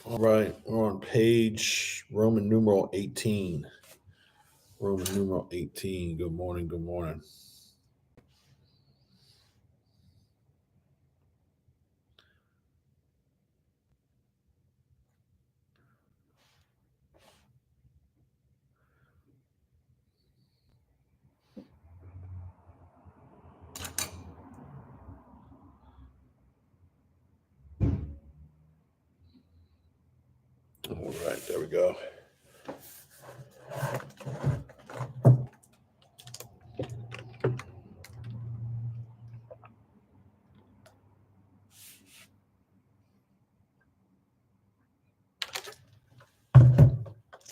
All right, we're on page Roman numeral 18. Roman numeral 18. Good morning. Good morning. All right, there we go.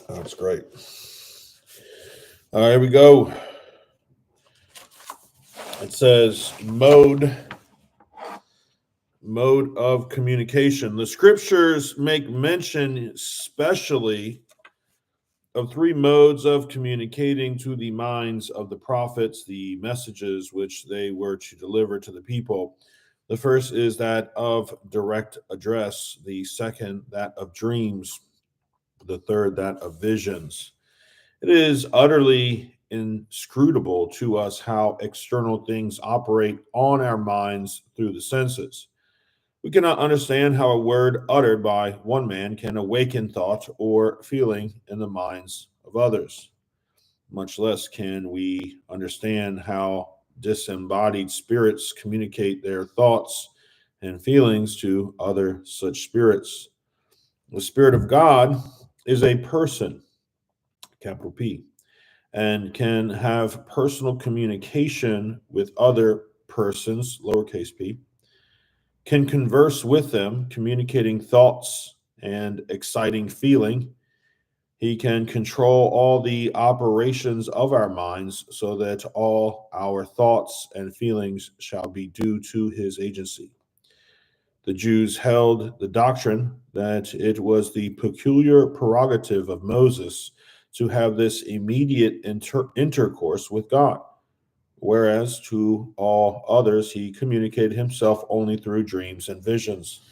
That's great. All right, here we go. It says mode of communication. The scriptures make mention especially of three modes of communicating to the minds of the prophets the messages which they were to deliver to the people. The first is that of direct address, the second, that of dreams, the third, that of visions. It is utterly inscrutable to us how external things operate on our minds through the senses. We cannot understand how a word uttered by one man can awaken thought or feeling in the minds of others. Much less can we understand how disembodied spirits communicate their thoughts and feelings to other such spirits. The Spirit of God is a person, capital P, and can have personal communication with other persons, lowercase p, can converse with them, communicating thoughts and exciting feeling. He can control all the operations of our minds so that all our thoughts and feelings shall be due to his agency. The Jews held the doctrine that it was the peculiar prerogative of Moses to have this immediate intercourse with God, whereas to all others he communicated himself only through dreams and visions.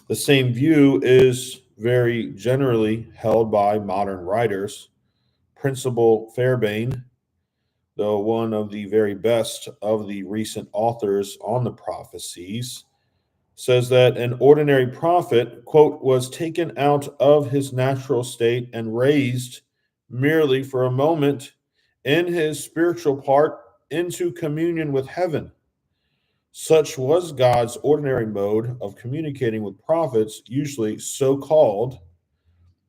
The same view is very generally held by modern writers. Principal Fairbairn, though one of the very best of the recent authors on the prophecies, says that an ordinary prophet, quote, was taken out of his natural state and raised merely for a moment in his spiritual part into communion with heaven. Such was God's ordinary mode of communicating with prophets, usually so called,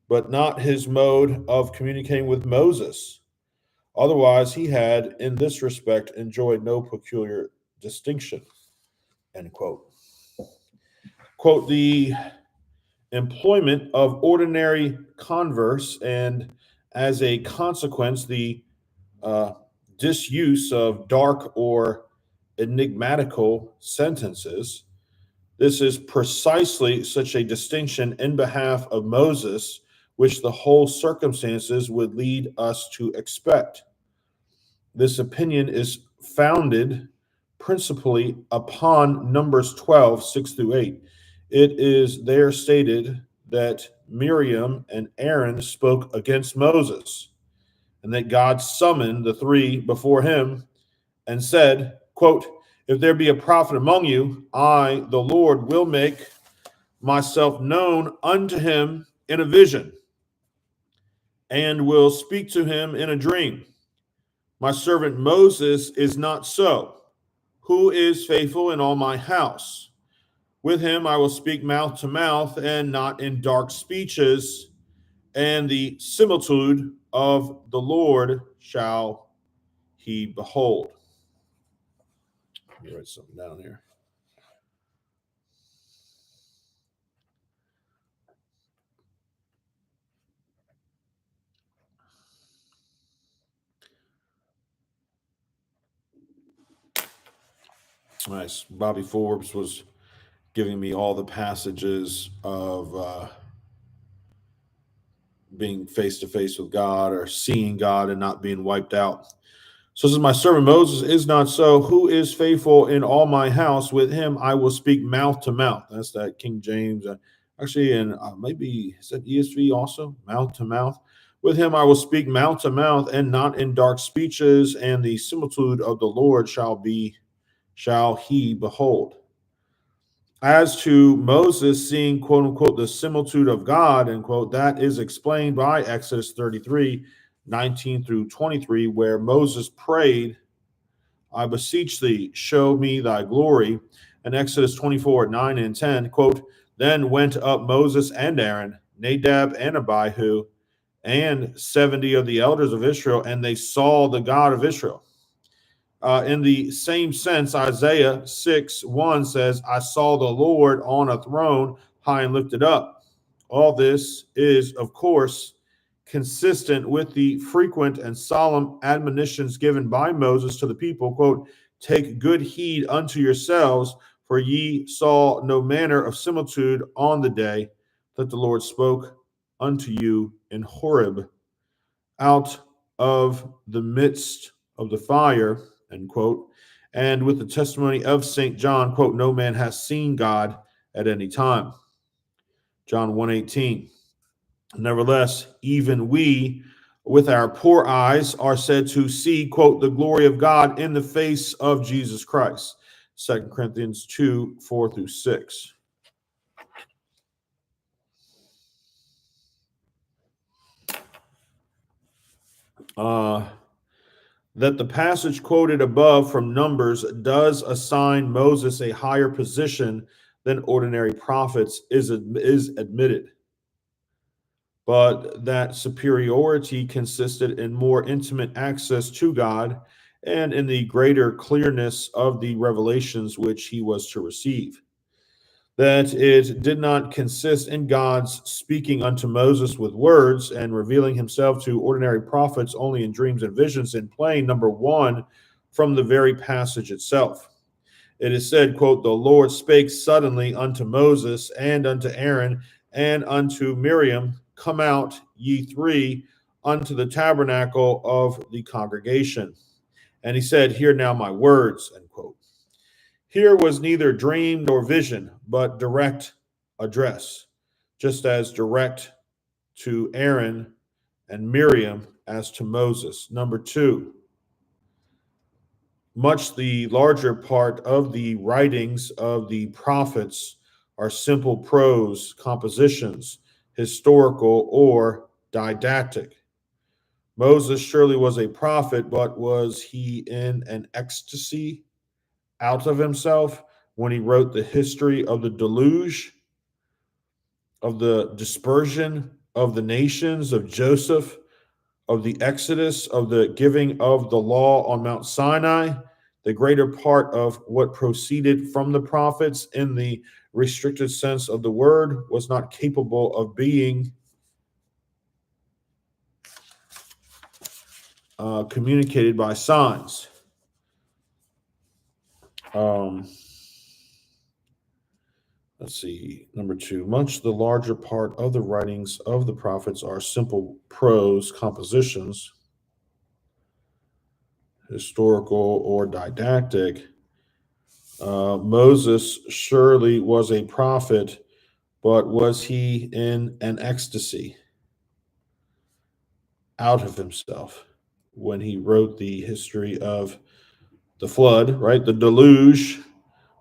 but not his mode of communicating with Moses. Otherwise, he had, in this respect, enjoyed no peculiar distinction. End quote. Quote, the employment of ordinary converse and, as a consequence, the uh, disuse of dark or enigmatical sentences. This is precisely such a distinction in behalf of Moses, which the whole circumstances would lead us to expect. This opinion is founded principally upon Numbers 12, 6 through 8. It is there stated that Miriam and Aaron spoke against Moses, and that God summoned the three before him and said, quote, if there be a prophet among you, I, the Lord, will make myself known unto him in a vision, and will speak to him in a dream. My servant Moses is not so, who is faithful in all my house. With him I will speak mouth to mouth, and not in dark speeches, and the similitude of the Lord shall he behold. Let me write something down here. Nice. Bobby Forbes was giving me all the passages of being face to face with God or seeing God and not being wiped out. So this is my servant Moses is not so, who is faithful in all my house. With him I will speak mouth to mouth. That's that King James. Actually, and maybe is that ESV also? Mouth to mouth. With him I will speak mouth to mouth, and not in dark speeches, and the similitude of the Lord shall he behold. As to Moses seeing, quote unquote, the similitude of God, end quote, that is explained by Exodus 33, 19 through 23, where Moses prayed, I beseech thee, show me thy glory. And Exodus 24, 9 and 10, quote, then went up Moses and Aaron, Nadab and Abihu, and 70 of the elders of Israel, and they saw the God of Israel. In the same sense, Isaiah 6:1 says, I saw the Lord on a throne, high and lifted up. All this is, of course, consistent with the frequent and solemn admonitions given by Moses to the people, quote, take good heed unto yourselves, for ye saw no manner of similitude on the day that the Lord spoke unto you in Horeb out of the midst of the fire, end quote. And with the testimony of St. John, quote, no man has seen God at any time. John 1:18. Nevertheless, even we with our poor eyes are said to see, quote, the glory of God in the face of Jesus Christ. 2 Corinthians 2, 4 through 6. That the passage quoted above from Numbers does assign Moses a higher position than ordinary prophets is admitted, but that superiority consisted in more intimate access to God and in the greater clearness of the revelations which he was to receive. That it did not consist in God's speaking unto Moses with words and revealing himself to ordinary prophets only in dreams and visions in plain, number one, from the very passage itself. It is said, quote, the Lord spake suddenly unto Moses and unto Aaron and unto Miriam, come out, ye three, unto the tabernacle of the congregation. And he said, hear now my words, end quote. Here was neither dream nor vision, but direct address, just as direct to Aaron and Miriam as to Moses. Number two, much the larger part of the writings of the prophets are simple prose compositions, historical or didactic. Moses surely was a prophet, but was he in an ecstasy out of himself when he wrote the history of the deluge, of the dispersion of the nations, of Joseph, of the Exodus, of the giving of the law on Mount Sinai? The greater part of what proceeded from the prophets in the restricted sense of the word was not capable of being communicated by signs. Let's see, number two, much the larger part of the writings of the prophets are simple prose compositions, historical or didactic. Moses surely was a prophet, but was he in an ecstasy out of himself when he wrote the history of the flood, right? The deluge,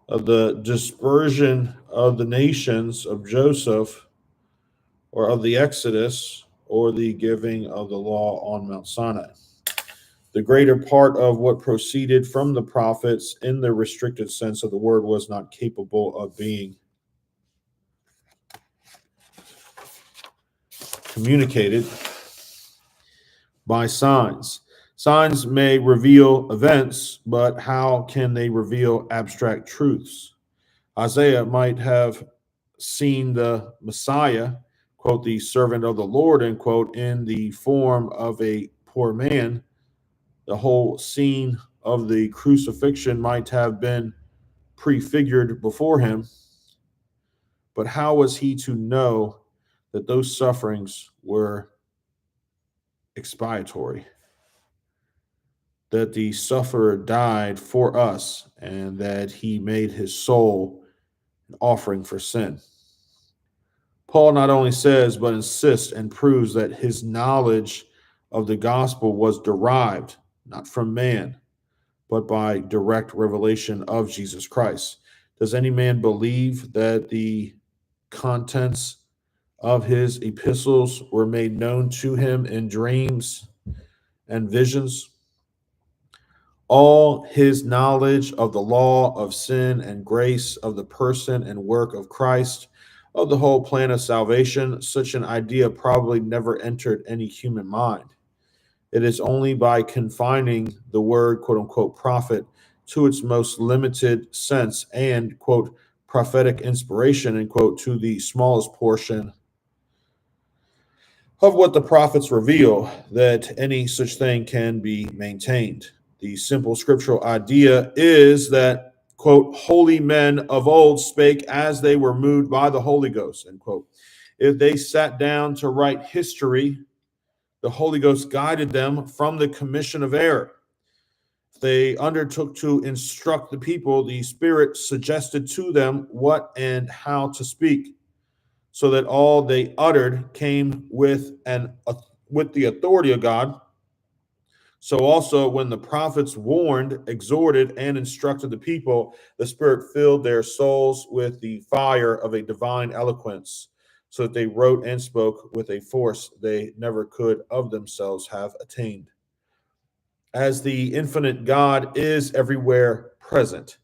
of the dispersion of the nations of Joseph, or of the Exodus, or the giving of the law on Mount Sinai. The greater part of what proceeded from the prophets in the restricted sense of the word was not capable of being communicated by signs. Signs may reveal events, but how can they reveal abstract truths? Isaiah might have seen the Messiah, quote, the servant of the Lord, end quote, in the form of a poor man. The whole scene of the crucifixion might have been prefigured before him, but how was he to know that those sufferings were expiatory? That the sufferer died for us and that he made his soul an offering for sin. Paul not only says, but insists and proves that his knowledge of the gospel was derived not from man, but by direct revelation of Jesus Christ. Does any man believe that the contents of his epistles were made known to him in dreams and visions? All his knowledge of the law of sin and grace, of the person and work of Christ, of the whole plan of salvation, such an idea probably never entered any human mind. It is only by confining the word, quote unquote, prophet to its most limited sense and, quote, prophetic inspiration, end quote, to the smallest portion of what the prophets reveal that any such thing can be maintained. The simple scriptural idea is that, quote, holy men of old spake as they were moved by the Holy Ghost, end quote. If they sat down to write history, the Holy Ghost guided them from the commission of error. If they undertook to instruct the people, the Spirit suggested to them what and how to speak, so that all they uttered came with the authority of God. So also when the prophets warned, exhorted, and instructed the people, the Spirit filled their souls with the fire of a divine eloquence, so that they wrote and spoke with a force they never could of themselves have attained. As the infinite God is everywhere present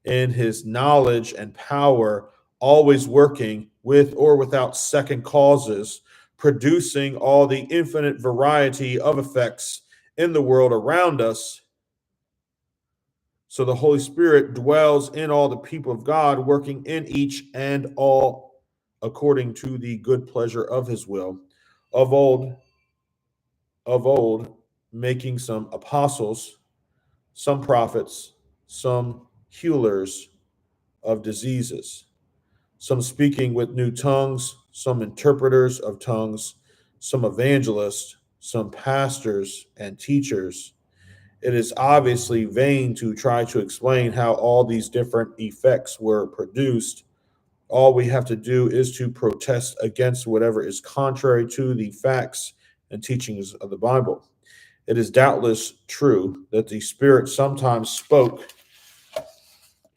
in his knowledge and power, always working with or without second causes, producing all the infinite variety of effects in the world around us. So the Holy Spirit dwells in all the people of God, working in each and all according to the good pleasure of his will. Of old, making some apostles, some prophets, some healers of diseases, some speaking with new tongues, some interpreters of tongues, some evangelists, some pastors and teachers. It is obviously vain to try to explain how all these different effects were produced. All we have to do is to protest against whatever is contrary to the facts and teachings of the Bible. It is doubtless true that the Spirit sometimes spoke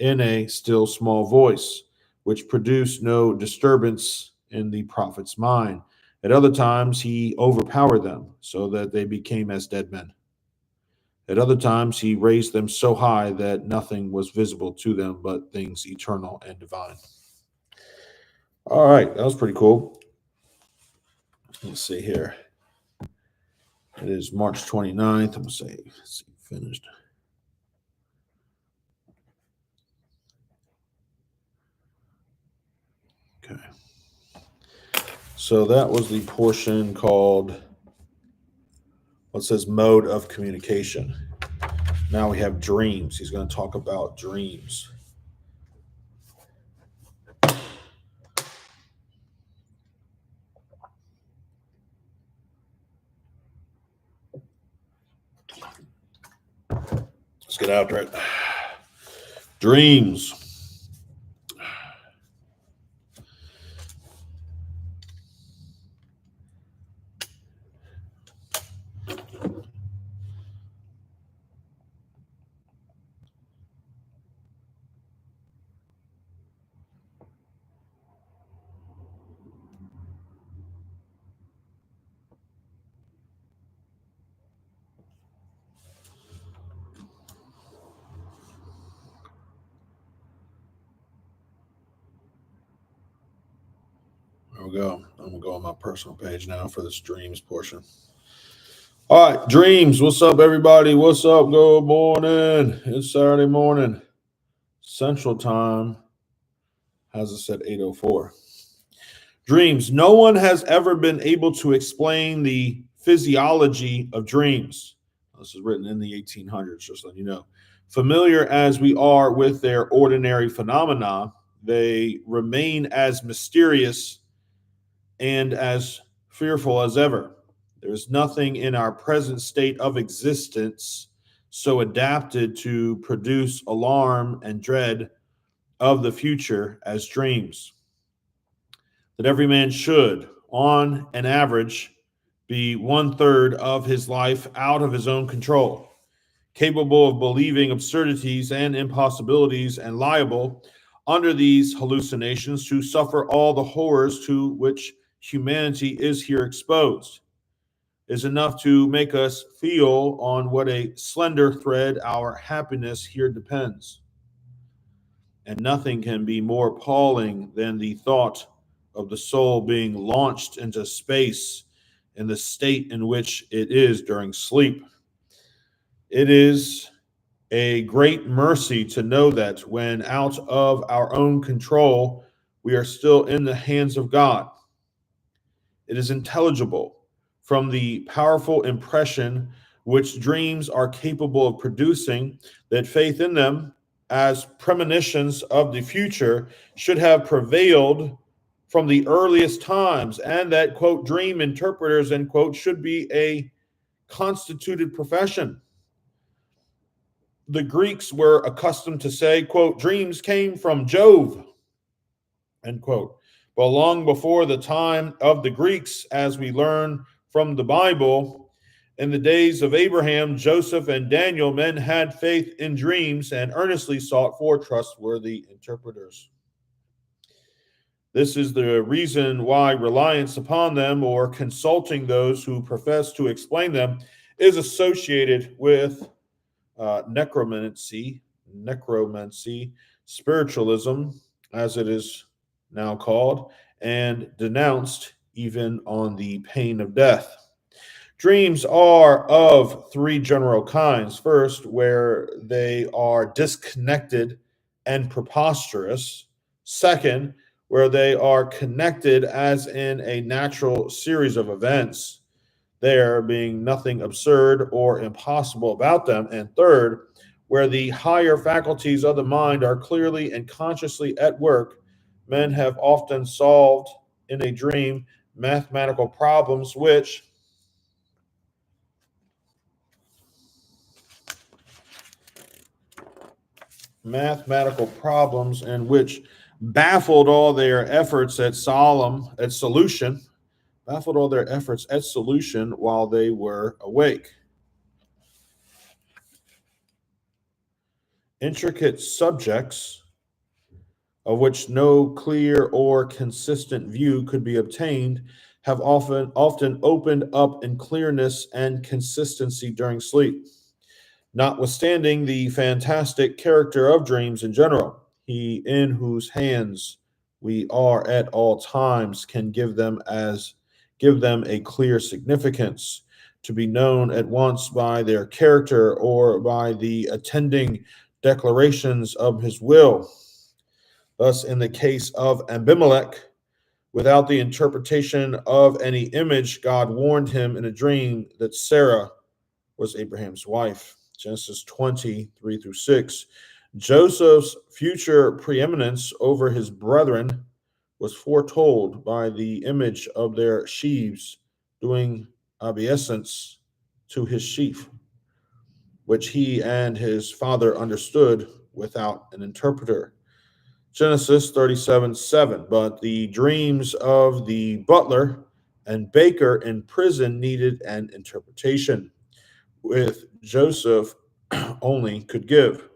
in a still small voice, which produced no disturbance in the prophet's mind. At other times, he overpowered them so that they became as dead men. At other times, he raised them so high that nothing was visible to them but things eternal and divine. All right, that was pretty cool. Let's see here. It is March 29th. I'm going to say, let's see, finished. Okay. So that was the portion called what says mode of communication. Now we have dreams. He's going to talk about dreams. Let's get after it. Dreams. There we go. I'm going to go on my personal page now for this dreams portion. All right, dreams. What's up, everybody? What's up? Good morning. It's Saturday morning. Central Time. Has it said 8:04? Dreams. No one has ever been able to explain the physiology of dreams. This is written in the 1800s, just letting you know. Familiar as we are with their ordinary phenomena, they remain as mysterious and as fearful as ever. There is nothing in our present state of existence so adapted to produce alarm and dread of the future as dreams. that every man should, on an average, be 1/3 of his life out of his own control, capable of believing absurdities and impossibilities, and liable, under these hallucinations, to suffer all the horrors to which humanity is here exposed, is enough to make us feel on what a slender thread our happiness here depends. And nothing can be more appalling than the thought of the soul being launched into space in the state in which it is during sleep. It is a great mercy to know that when out of our own control, we are still in the hands of God. It is intelligible from the powerful impression which dreams are capable of producing that faith in them as premonitions of the future should have prevailed from the earliest times, and that, quote, dream interpreters, end quote, should be a constituted profession. The Greeks were accustomed to say, quote, dreams came from Jove, end quote. But long before the time of the Greeks, as we learn from the Bible, in the days of Abraham, Joseph, and Daniel, men had faith in dreams and earnestly sought for trustworthy interpreters. This is the reason why reliance upon them or consulting those who profess to explain them is associated with necromancy, spiritualism, as it is now called, and denounced even on the pain of death. Dreams are of three general kinds. First, where they are disconnected and preposterous. Second, where they are connected as in a natural series of events, there being nothing absurd or impossible about them. And third, where the higher faculties of the mind are clearly and consciously at work. Men have often solved in a dream mathematical problems in which baffled all their efforts at solution, baffled all their efforts at solution while they were awake. Intricate subjects of which no clear or consistent view could be obtained have often opened up in clearness and consistency during sleep. Notwithstanding the fantastic character of dreams in general, he in whose hands we are at all times can give them a clear significance, to be known at once by their character or by the attending declarations of his will. Thus, in the case of Abimelech, without the interpretation of any image, God warned him in a dream that Sarah was Abraham's wife. Genesis 20, 3-6. Joseph's future preeminence over his brethren was foretold by the image of their sheaves doing obeisance to his sheaf, which he and his father understood without an interpreter. Genesis 37:7. But the dreams of the butler and baker in prison needed an interpretation, with Joseph only could give,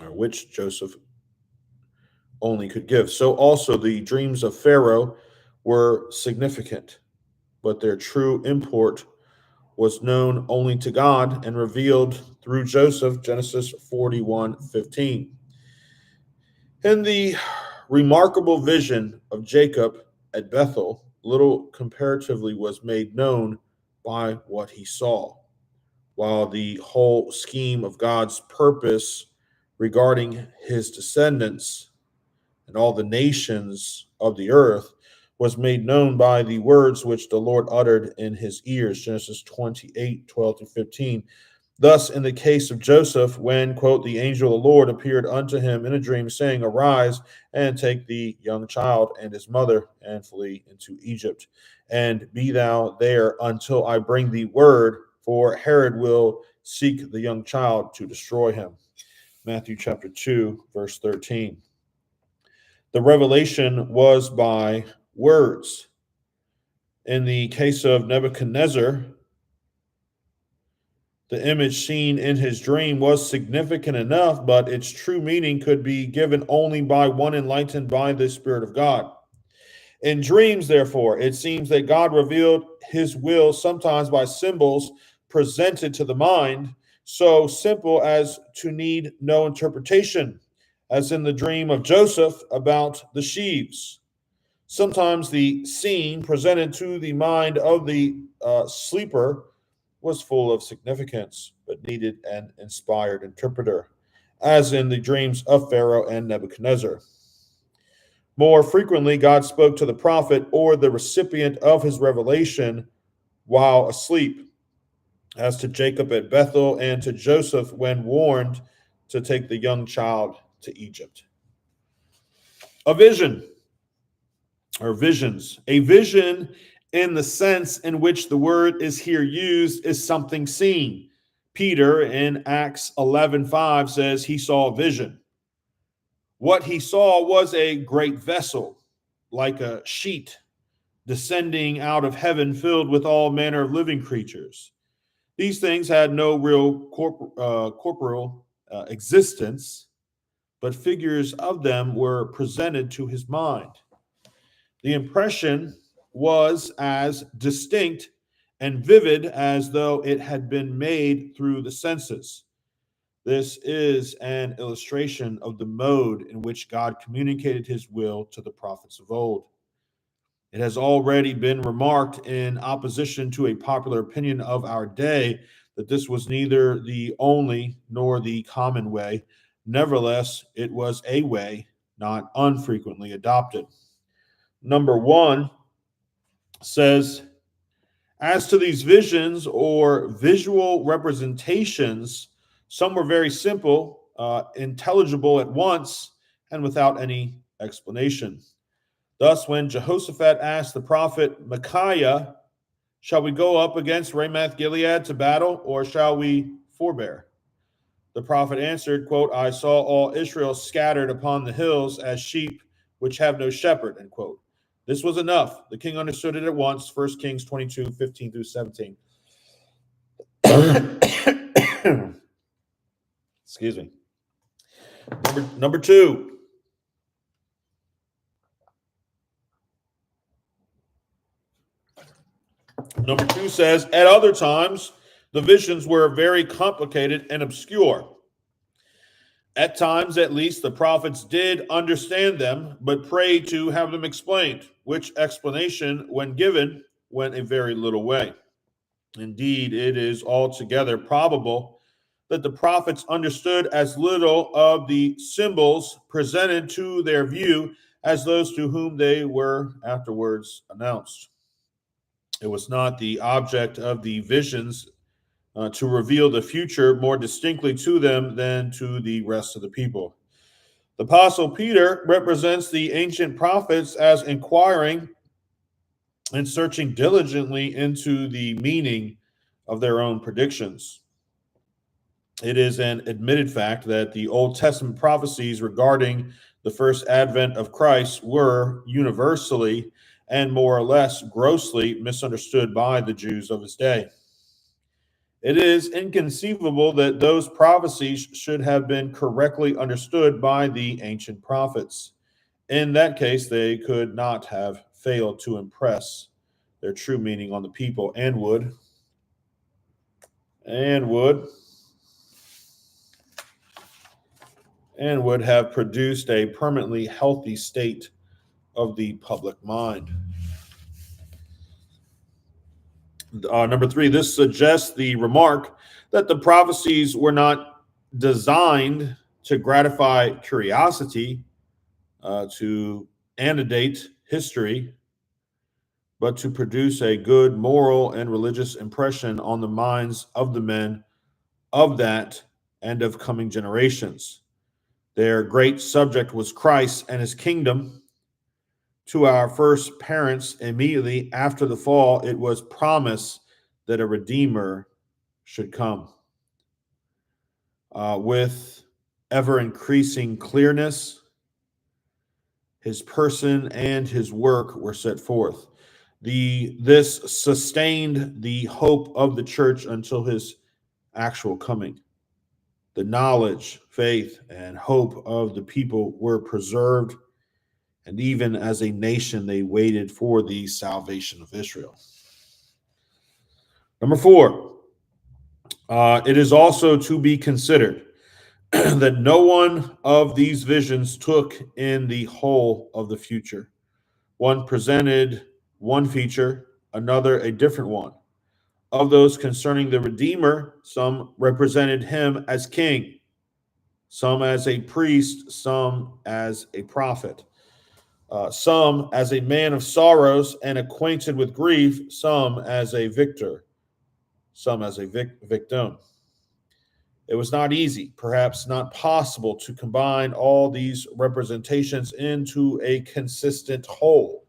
or which Joseph only could give. So also the dreams of Pharaoh were significant, but their true import was known only to God and revealed through Joseph, Genesis 41:15. In the remarkable vision of Jacob at Bethel, little comparatively was made known by what he saw, while the whole scheme of God's purpose regarding his descendants and all the nations of the earth was made known by the words which the Lord uttered in his ears. Genesis 28:12-15. Thus, in the case of Joseph, when, quote, the angel of the Lord appeared unto him in a dream, saying, arise and take the young child and his mother and flee into Egypt, and be thou there until I bring thee word, for Herod will seek the young child to destroy him. Matthew chapter 2, verse 13. The revelation was by words. In the case of Nebuchadnezzar, the image seen in his dream was significant enough, but its true meaning could be given only by one enlightened by the Spirit of God. In dreams, therefore, it seems that God revealed his will sometimes by symbols presented to the mind, so simple as to need no interpretation, as in the dream of Joseph about the sheaves. Sometimes the scene presented to the mind of the sleeper was full of significance, but needed an inspired interpreter, as in the dreams of Pharaoh and Nebuchadnezzar. More frequently, God spoke to the prophet or the recipient of his revelation while asleep, as to Jacob at Bethel and to Joseph when warned to take the young child to Egypt. A vision, or visions. A vision, in the sense in which the word is here used, is something seen. Peter in Acts 11:5 says he saw a vision. What he saw was a great vessel, like a sheet, descending out of heaven, filled with all manner of living creatures. These things had no real corporeal existence, but figures of them were presented to his mind. The impression was as distinct and vivid as though it had been made through the senses. This is an illustration of the mode in which God communicated his will to the prophets of old. It has already been remarked in opposition to a popular opinion of our day that this was neither the only nor the common way. Nevertheless, it was a way not unfrequently adopted. Number one says, as to these visions or visual representations, some were very simple, intelligible at once, and without any explanation. Thus, when Jehoshaphat asked the prophet Micaiah, shall we go up against Ramoth Gilead to battle, or shall we forbear? The prophet answered, quote, I saw all Israel scattered upon the hills as sheep which have no shepherd, end quote. This was enough. The king understood it at once. 1 Kings 22:15 through 17. Excuse me. Number two. Number two says, at other times, the visions were very complicated and obscure. At times, at least, the prophets did understand them, but prayed to have them explained, which explanation, when given, went a very little way. Indeed, it is altogether probable that the prophets understood as little of the symbols presented to their view as those to whom they were afterwards announced. It was not the object of the visions to reveal the future more distinctly to them than to the rest of the people. The Apostle Peter represents the ancient prophets as inquiring and searching diligently into the meaning of their own predictions. It is an admitted fact that the Old Testament prophecies regarding the first advent of Christ were universally and more or less grossly misunderstood by the Jews of his day. It is inconceivable that those prophecies should have been correctly understood by the ancient prophets. In that case, they could not have failed to impress their true meaning on the people and would have produced a permanently healthy state of the public mind. Number three, this suggests the remark that the prophecies were not designed to gratify curiosity, to annotate history, but to produce a good moral and religious impression on the minds of the men of that and of coming generations. Their great subject was Christ and his kingdom. To our first parents, immediately after the fall, it was promised that a Redeemer should come. With ever increasing clearness, his person and his work were set forth. This sustained the hope of the church until his actual coming. The knowledge, faith, and hope of the people were preserved, and even as a nation, they waited for the salvation of Israel. Number four, it is also to be considered that no one of these visions took in the whole of the future. One presented one feature, another a different one. Of those concerning the Redeemer, some represented him as king, some as a priest, some as a prophet, some as a man of sorrows and acquainted with grief, some as a victor, some as a victim. It was not easy, perhaps not possible, to combine all these representations into a consistent whole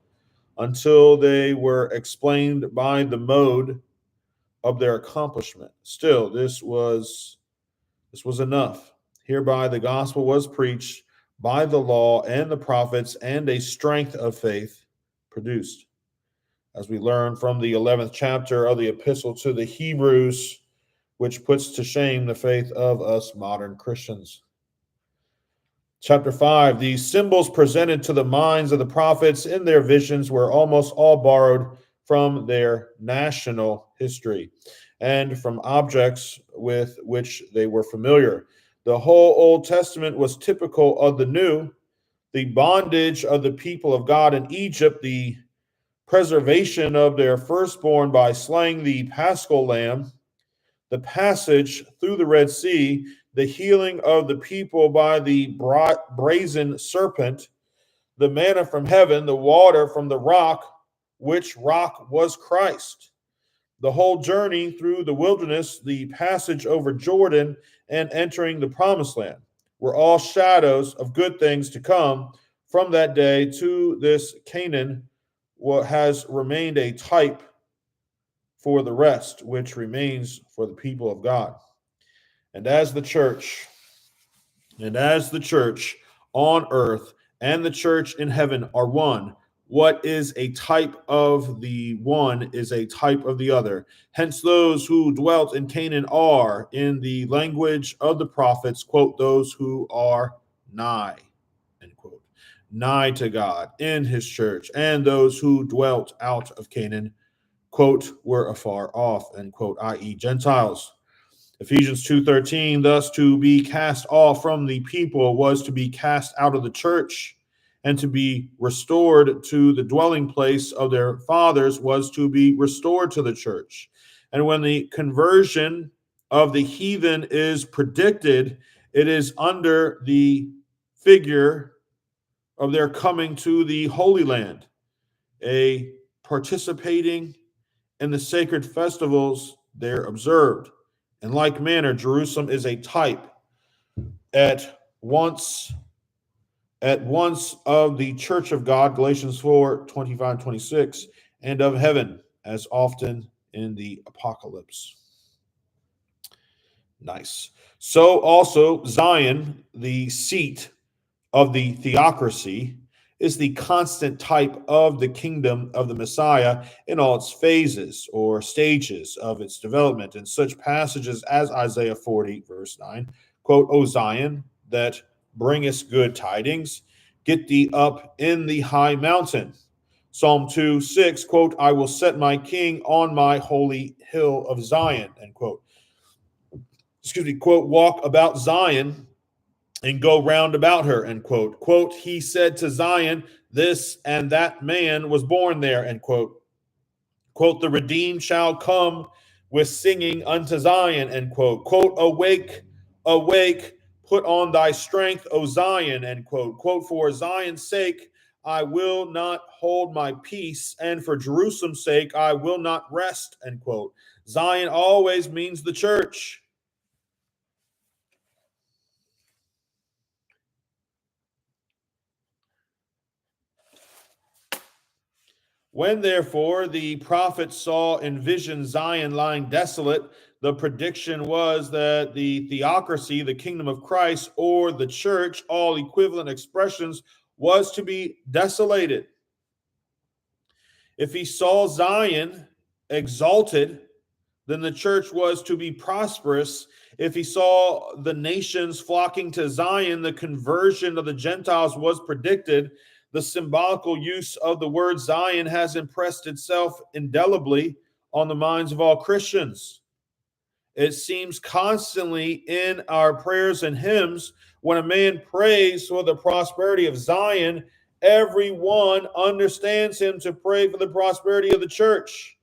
until they were explained by the mode of their accomplishment. Still, this was enough. Hereby the gospel was preached by the law and the prophets, and a strength of faith produced. As we learn from the 11th chapter of the epistle to the Hebrews, which puts to shame the faith of us modern Christians. Chapter 5, the symbols presented to the minds of the prophets in their visions were almost all borrowed from their national history and from objects with which they were familiar. The whole Old Testament was typical of the New, the bondage of the people of God in Egypt, the preservation of their firstborn by slaying the Paschal lamb, the passage through the Red Sea, the healing of the people by the brazen serpent, the manna from heaven, the water from the rock, which rock was Christ. The whole journey through the wilderness, the passage over Jordan, and entering the promised land were all shadows of good things to come. From that day to this, Canaan what has remained a type for the rest, which remains for the people of God. And as the church, on earth and the church in heaven are one, what is a type of the one is a type of the other. Hence, those who dwelt in Canaan are, in the language of the prophets, quote, those who are nigh, end quote, nigh to God in his church, and those who dwelt out of Canaan, quote, were afar off, end quote, i.e., Gentiles. Ephesians 2:13, thus to be cast off from the people was to be cast out of the church, and to be restored to the dwelling place of their fathers was to be restored to the church. And when the conversion of the heathen is predicted, it is under the figure of their coming to the Holy Land, a participating in the sacred festivals there observed. In like manner, Jerusalem is a type at once of the church of God, Galatians 4:25-26, and of heaven, as often in the Apocalypse. Nice. So also Zion, the seat of the theocracy, is the constant type of the kingdom of the Messiah in all its phases or stages of its development. In such passages as Isaiah 40, verse 9, quote, O Zion, that bringest good tidings, get thee up in the high mountain. Psalm 2:6, quote, I will set my king on my holy hill of Zion, end quote. Quote, walk about Zion and go round about her, end quote. Quote, he said to Zion, this and that man was born there, end quote. Quote, the redeemed shall come with singing unto Zion, end quote. Quote, awake, awake, put on thy strength, O Zion, end quote. Quote, for Zion's sake, I will not hold my peace, and for Jerusalem's sake, I will not rest, end quote. Zion always means the church. When, therefore, the prophet saw in vision Zion lying desolate, the prediction was that the theocracy, the kingdom of Christ, or the church, all equivalent expressions, was to be desolated. If he saw Zion exalted, then the church was to be prosperous. If he saw the nations flocking to Zion, the conversion of the Gentiles was predicted. The symbolical use of the word Zion has impressed itself indelibly on the minds of all Christians. It seems constantly in our prayers and hymns. When a man prays for the prosperity of Zion, everyone understands him to pray for the prosperity of the church.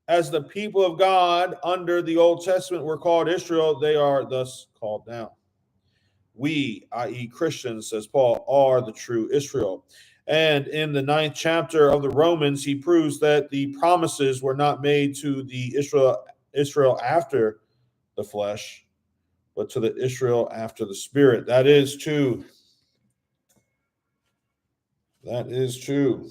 As the people of God under the Old Testament were called Israel, they are thus called now. We, i.e., Christians, says Paul, are the true Israel. And in the 9th chapter of the Romans, he proves that the promises were not made to the Israel after the flesh, but to the Israel after the spirit. That is true. That is true.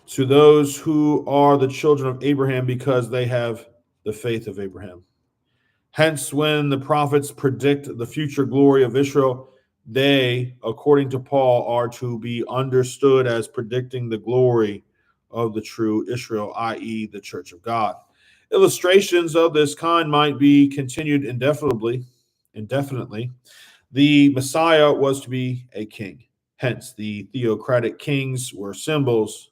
To those who are the children of Abraham, because they have the faith of Abraham. Hence, when the prophets predict the future glory of Israel, they, according to Paul, are to be understood as predicting the glory of the true Israel, i.e., the church of God. Illustrations of this kind might be continued indefinitely. The Messiah was to be a king. Hence, the theocratic kings were symbols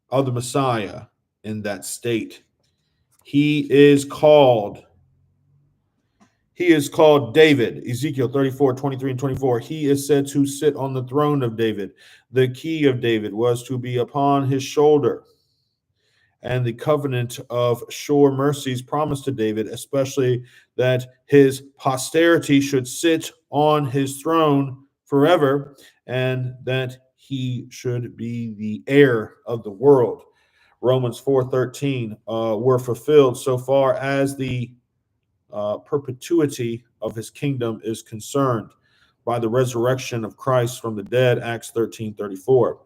of the Messiah in that state. He is called David. Ezekiel 34, 23 and 24. He is said to sit on the throne of David. The key of David was to be upon his shoulder. And the covenant of sure mercies promised to David, especially that his posterity should sit on his throne forever, and that he should be the heir of the world. Romans 4:13 were fulfilled so far as the perpetuity of his kingdom is concerned by the resurrection of Christ from the dead, Acts 13:34.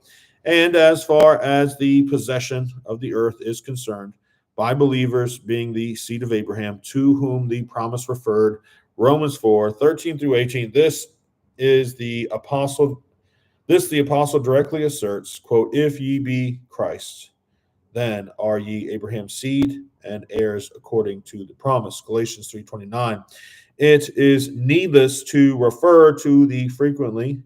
And as far as the possession of the earth is concerned, by believers being the seed of Abraham, to whom the promise referred, Romans 4:13 through 18. This the apostle directly asserts, quote, if ye be Christ, then are ye Abraham's seed and heirs according to the promise. Galatians 3:29. It is needless to refer to the frequency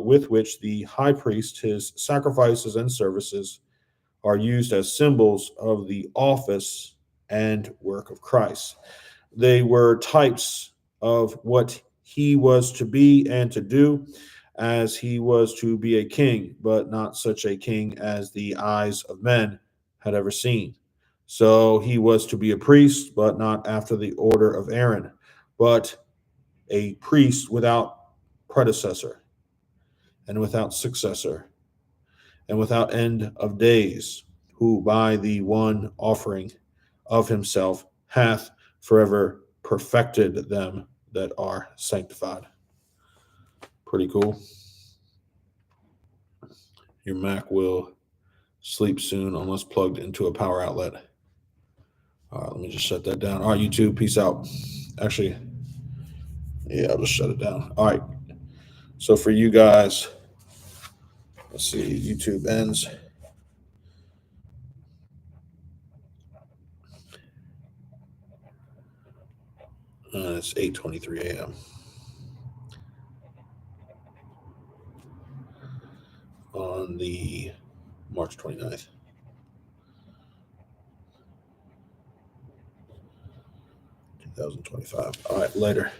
with which the high priest, his sacrifices and services are used as symbols of the office and work of Christ. They were types of what he was to be and to do, as he was to be a king, but not such a king as the eyes of men had ever seen. So he was to be a priest, but not after the order of Aaron, but a priest without predecessor and without successor and without end of days, who by the one offering of himself hath forever perfected them that are sanctified. Pretty cool. Your Mac will sleep soon unless plugged into a power outlet. All right, let me just shut that down. All right, YouTube, peace out. Actually, yeah, I'll just shut it down. All right. So for you guys, let's see, YouTube ends. It's 8:23 a.m. on the March 29th. 2025. All right, later.